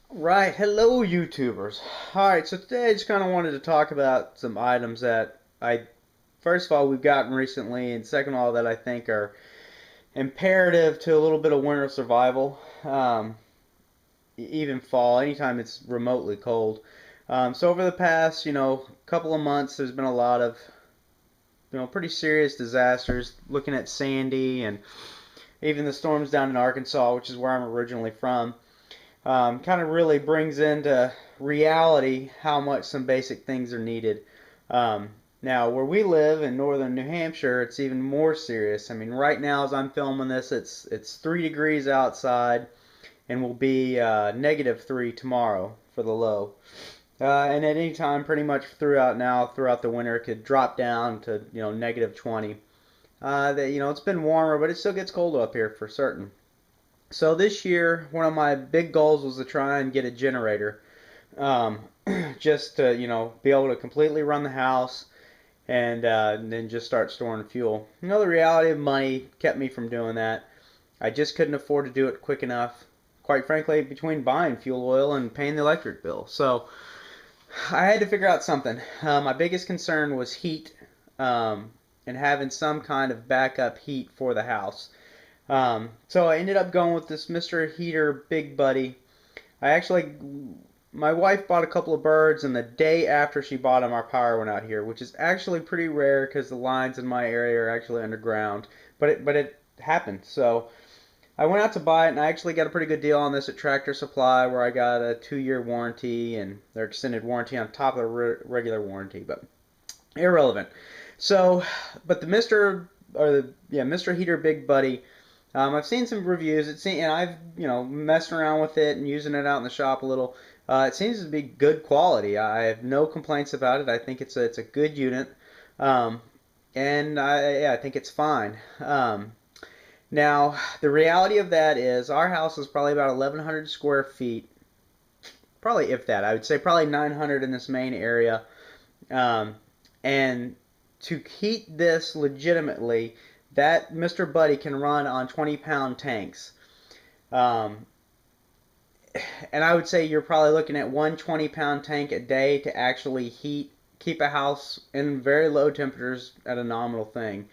Right, hello YouTubers. Alright, so today I just kind of wanted to talk about some items that first of all, we've gotten recently, and second of all, that I think are imperative to a little bit of winter survival, even fall, anytime it's remotely cold. So over the past, couple of months, there's been a lot of, pretty serious disasters, looking at Sandy and even the storms down in Arkansas, which is where I'm originally from. Kind of really brings into reality how much some basic things are needed. Now, where we live in northern New Hampshire, it's even more serious. I mean, right now as I'm filming this, it's 3 degrees outside, and will be -3 tomorrow for the low. And at any time, pretty much throughout the winter, it could drop down to -20. It's been warmer, but it still gets cold up here for certain. So this year, one of my big goals was to try and get a generator, um, just to be able to completely run the house and then just start storing fuel. The reality of money kept me from doing that. I just couldn't afford to do it quick enough. Quite frankly, between buying fuel oil and paying the electric bill, so I had to figure out something. My biggest concern was heat, and having some kind of backup heat for the house. So I ended up going with this Mr. Heater Big Buddy. I actually, my wife bought a couple of birds, and the day after she bought them, our power went out here, which is actually pretty rare because the lines in my area are actually underground. But it happened. So I went out to buy it, and I actually got a pretty good deal on this at Tractor Supply, where I got a 2-year warranty and their extended warranty on top of the regular warranty. But irrelevant. So, but the Mr. Heater Big Buddy. I've seen some reviews. And I've messed around with it and using it out in the shop a little. It seems to be good quality. I have no complaints about it. I think it's a good unit, um, and I think it's fine. Now the reality of that is our house is probably about 1,100 square feet, probably if that. I would say probably 900 in this main area, and to heat this legitimately, that Mr. Buddy can run on 20-pound tanks. Um, and I would say you're probably looking at one 20-pound tank a day to actually keep a house in very low temperatures at a nominal thing.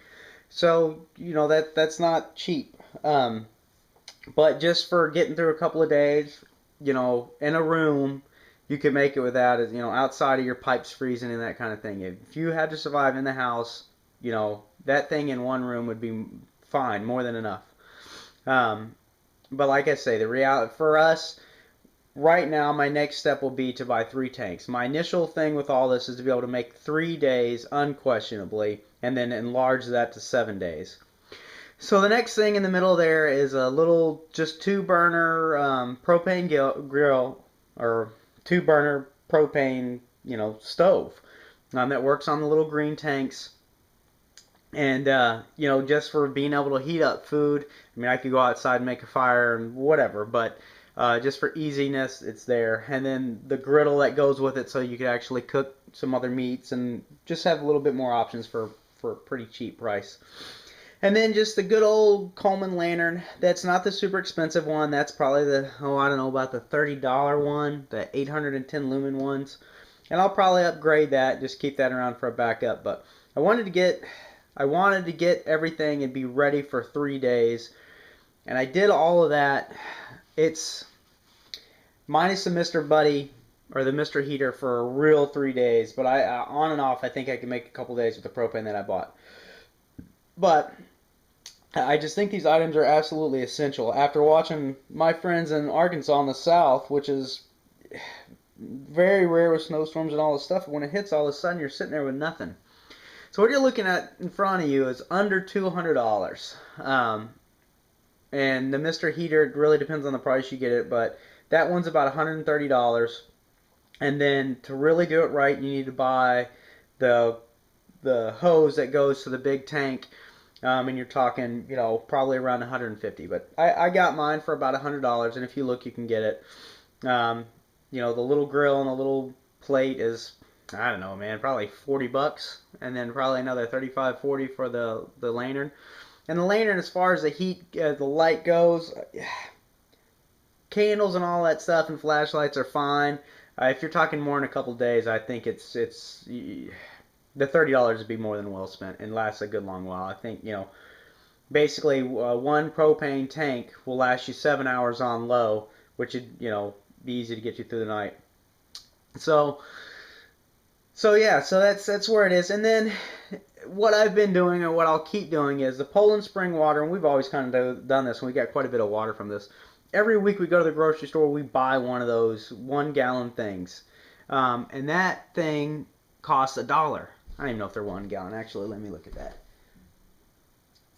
So, that's not cheap. But just for getting through a couple of days, in a room, you can make it without it, outside of your pipes freezing and that kind of thing. If you had to survive in the house, that thing in one room would be fine, more than enough. Um, but like I say, the reality for us right now, my next step will be to buy 3 tanks. My initial thing with all this is to be able to make 3 days unquestionably, and then enlarge that to 7 days. So the next thing in the middle there is a little, just 2 burner propane grill, or 2 burner propane, stove, that works on the little green tanks. And just for being able to heat up food. I mean, I could go outside and make a fire and whatever, but just for easiness, it's there. And then the griddle that goes with it, so you could actually cook some other meats and just have a little bit more options for a pretty cheap price. And then just the good old Coleman lantern. That's not the super expensive one. That's probably I don't know, about the $30 one, the 810 lumen ones. And I'll probably upgrade that, just keep that around for a backup. But I wanted to get everything and be ready for 3 days. And I did all of that. It's minus the Mr. Buddy or the Mr. Heater for a real 3 days. But I on and off, I think I can make a couple days with the propane that I bought. But I just think these items are absolutely essential. After watching my friends in Arkansas in the South, which is very rare with snowstorms and all this stuff, when it hits, all of a sudden you're sitting there with nothing. So what you're looking at in front of you is under $200. And the Mr. Heater, it really depends on the price you get it, but that one's about $130. And then to really do it right, you need to buy the hose that goes to the big tank. And you're talking, probably around 150. But I got mine for about $100, and if you look, you can get it. The little grill and the little plate is, I don't know, man, probably 40 bucks, and then probably another 35, 40 for the lantern. And the lantern, as far as the light goes, candles and all that stuff and flashlights are fine. If you're talking more in a couple days, I think it's the $30 would be more than well spent and lasts a good long while. I think, you know, basically one propane tank will last you 7 hours on low, which would, you know, be easy to get you through the night. So yeah, so that's where it is. And then what I've been doing, or what I'll keep doing, is the Poland Spring water, and we've always kind of done this, and we got quite a bit of water from this. Every week we go to the grocery store, we buy one of those 1 gallon things, and that thing costs $1. I don't even know if they're 1 gallon. Actually, let me look at that.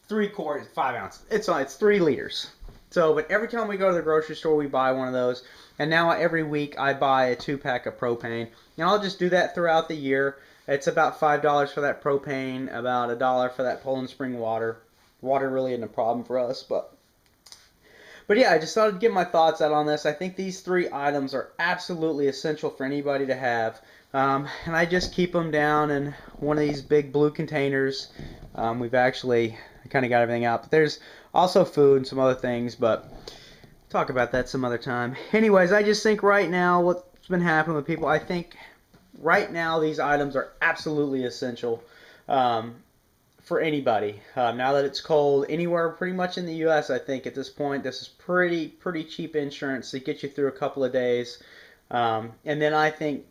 3/4, 5 ounces. It's 3 liters. So, but every time we go to the grocery store, we buy one of those. And now every week I buy a 2-pack of propane. And I'll just do that throughout the year. It's about $5 for that propane, about $1 for that Poland Spring water. Water really isn't a problem for us, but yeah, I just thought I'd get my thoughts out on this. I think these 3 items are absolutely essential for anybody to have. And I just keep them down in one of these big blue containers. We've actually kind of got everything out. But there's also food and some other things, but talk about that some other time. Anyways, I just think right now what's been happening with people, I think right now these items are absolutely essential for anybody. Now that it's cold, anywhere pretty much in the U.S., I think at this point, this is pretty cheap insurance to get you through a couple of days. And then I think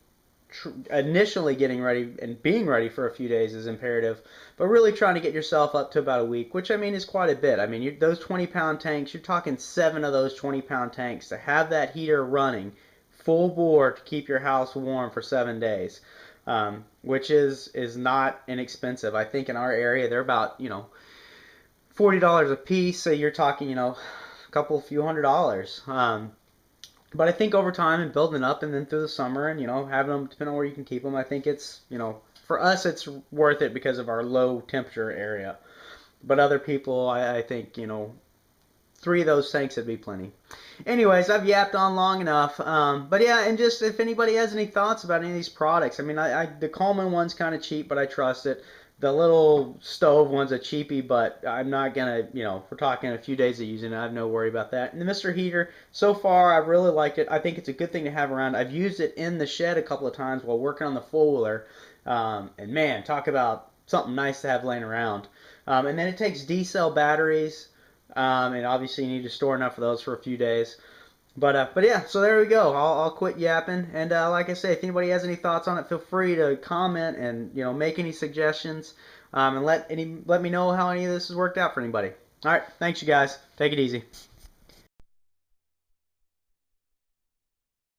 initially getting ready and being ready for a few days is imperative, but really trying to get yourself up to about a week, which I mean is quite a bit. I mean, those 20-pound tanks, you're talking 7 of those 20-pound tanks to have that heater running full bore to keep your house warm for 7 days, which is not inexpensive. I think in our area they're about, you know, $40 a piece, so you're talking, you know, a few $100s. But I think over time and building up and then through the summer and, you know, having them, depending on where you can keep them, I think it's, you know, for us it's worth it because of our low temperature area. But other people, I think, you know, 3 of those tanks would be plenty. Anyways, I've yapped on long enough. But yeah, and just if anybody has any thoughts about any of these products, I mean, the Coleman one's kind of cheap, but I trust it. The little stove one's a cheapie, but I'm not going to, you know, if we're talking a few days of using it, I have no worry about that. And the Mr. Heater, so far, I've really liked it. I think it's a good thing to have around. I've used it in the shed a couple of times while working on the four-wheeler. And man, talk about something nice to have laying around. And then it takes D-cell batteries. And obviously you need to store enough of those for a few days. But yeah, so there we go. I'll quit yapping. And like I say, if anybody has any thoughts on it, feel free to comment and, you know, make any suggestions. And let me know how any of this has worked out for anybody. All right, thanks you guys. Take it easy.